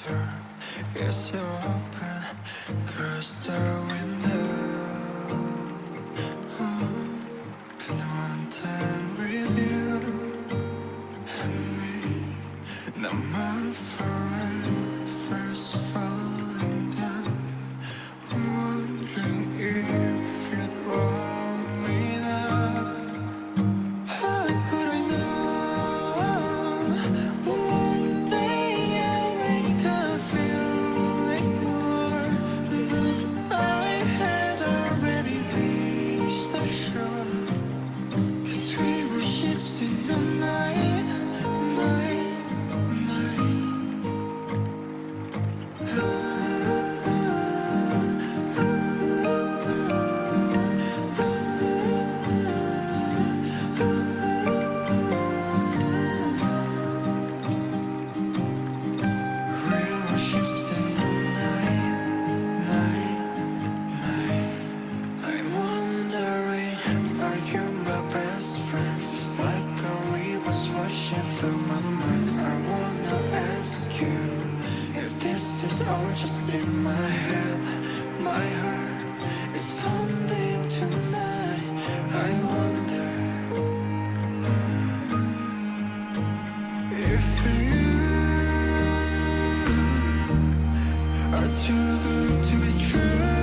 door is open, close the window. Been one time with you and me. Now my forever's falling down, wondering if you'd want me now. How could I know one day I'd wake up feeling more? But I had already reached the shore, 'cause we were ships in the night, night, we were ships in the night, night, night. I'm wondering, are you my best friend? Feels like a river's washing through my mind. I wanna ask you if this is all just in my head. My heart is pounding tonight. I wonder if you are too good to be true.